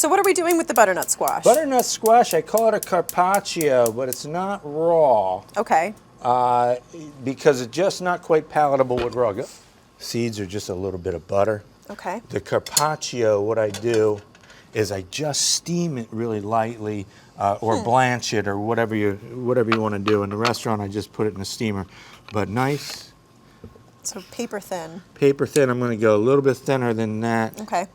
So what are we doing with the butternut squash? Butternut squash, I call it a carpaccio, but it's not raw. Okay. Because it's just not quite palatable with raw. Seeds are just a little bit of butter. Okay. The carpaccio, what I do is I just steam it really lightly, or blanch it, or whatever you want to do. In the restaurant, I just put it in a steamer. But nice. So paper thin. Paper thin. I'm going to go a little bit thinner than that. Okay.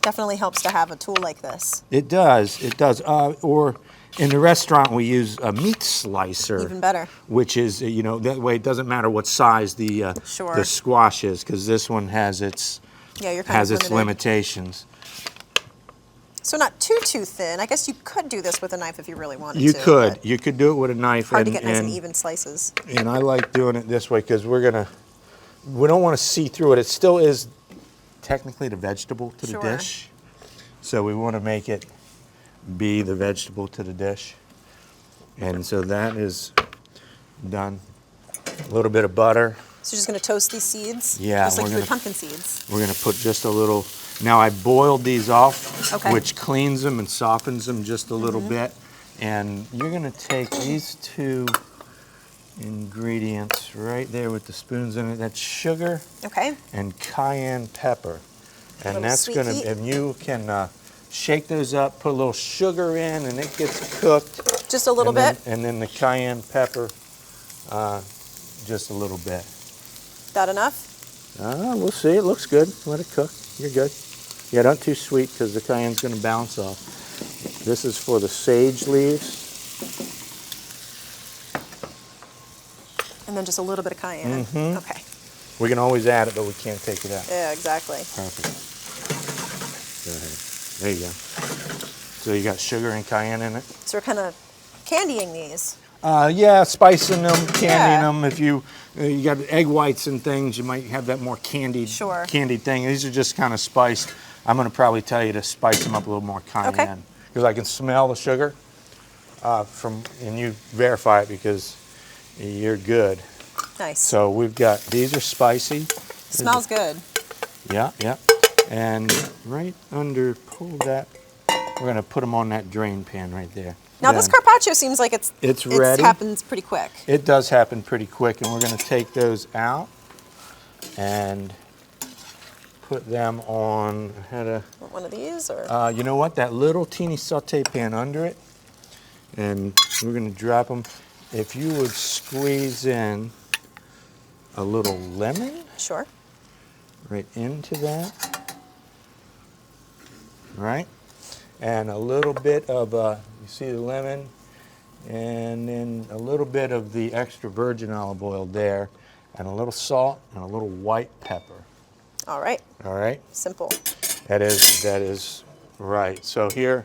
Definitely helps to have a tool like this. It does. It does. Or in the restaurant, we use a meat slicer. Even better. Which is, you know, that way it doesn't matter what size the squash is, because this one has its limitations. So not too thin. I guess you could do this with a knife if you really wanted to. You could do it with a knife. Hard to get nice and even slices. And I like doing it this way because we don't want to see through it. It still is technically the vegetable to the dish. So we want to make it be the vegetable to the dish. And so that is done. A little bit of butter. So you're just going to toast these seeds? Yeah. Just like pumpkin seeds? We're going to put just a little. Now I boiled these off, okay, which cleans them and softens them just a little bit. And you're going to take these two ingredients right there with the spoons in it. That's sugar and cayenne pepper. And that's going to, and you can shake those up, put a little sugar in, and it gets cooked. Just a little bit? And then the cayenne pepper, just a little bit. That enough? We'll see. It looks good. Let it cook. You're good. Yeah, don't too sweet because the cayenne's going to bounce off. This is for the sage leaves. And then just a little bit of cayenne. Okay. We can always add it, but we can't take it out. Yeah, exactly. Perfect. Go ahead. There you go. So you got sugar and cayenne in it. So we're kind of candying these. Yeah, spicing them, candying them. If you got egg whites and things, you might have that more candied thing. These are just kind of spiced. I'm going to probably tell you to spice them up a little more cayenne because I can smell the sugar and you verify it because you're good. Nice. So we've got, these are spicy. Smells good. Yeah, yeah. And right under, pull that, we're going to put them on that drain pan right there. Now this carpaccio seems like it's ready. It happens pretty quick. It does happen pretty quick, and we're going to take those out and put them on. One of these, or you know what? That little teeny sauté pan under it, and we're going to drop them. If you would squeeze in a little lemon, right into that, right, and a little bit of you see the lemon, and then a little bit of the extra virgin olive oil there, and a little salt and a little white pepper. All right. All right. Simple. That is right. So here,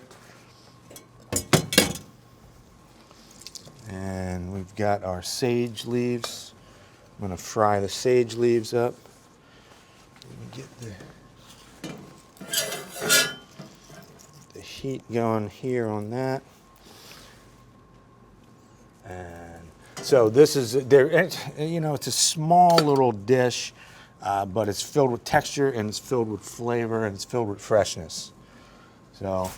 and we've got our sage leaves. I'm going to fry the sage leaves up. Get the heat going here on that. And so this is, you know, it's a small little dish, but it's filled with texture and it's filled with flavor and it's filled with freshness. So.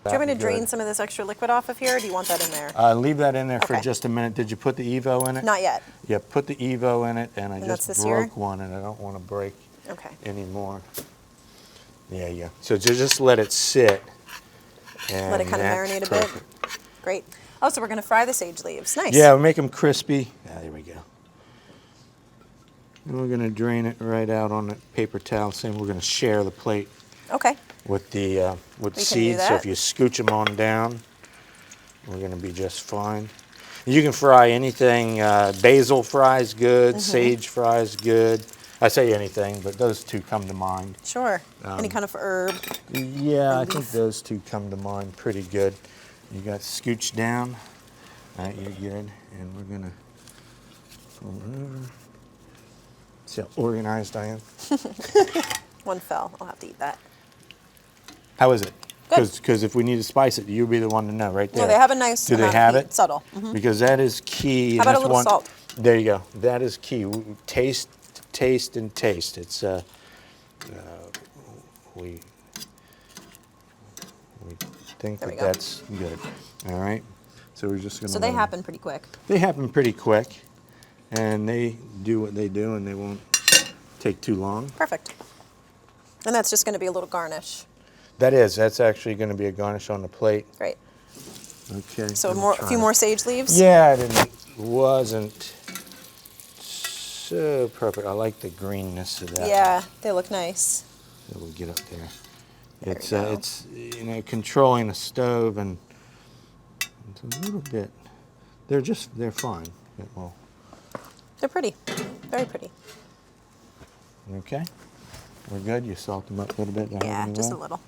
Do you want me to drain some of this extra liquid off of here, or do you want that in there? Leave that in there for just a minute. Did you put the Evo in it? Not yet. Yeah, put the Evo in it, and I just broke one, and I don't want to break anymore. Yeah, yeah. So just let it sit. And let it kind of marinate a bit. Great. Oh, so we're going to fry the sage leaves. Nice. Yeah, we'll make them crispy. Ah, there we go. And we're going to drain it right out on the paper towel, saying we're going to share the plate. Okay. With the seeds, so if you scooch them on down, we're going to be just fine. You can fry anything. Basil fries good, sage fries good. I say anything, but those two come to mind. Sure. Any kind of herb? Yeah, I think those two come to mind pretty good. You got scooch down. All right, you're good. And we're going to pull it over. See how organized I am? One fell. I'll have to eat that. How is it? Because if we need to spice it, you'll be the one to know right there. No, they have a nice Do they have it? Subtle. Because that is key. How about a little salt? There you go. That is key. Taste, taste, and taste. It's we think There we that go. that's good. All right. So we're just going to. So they happen pretty quick. They happen pretty quick, and they do what they do, and they won't take too long. Perfect. And that's just going to be a little garnish. That's actually going to be a garnish on the plate. Great. Okay. So a few more sage leaves? Yeah, it wasn't so perfect. I like the greenness of that. Yeah, they look nice. So we'll get up there. There It's we go. it's controlling the stove, and it's a little bit. They're fine. Well, They're pretty. Very pretty. okay. We're good. You salt them up a little bit. Yeah, just a little.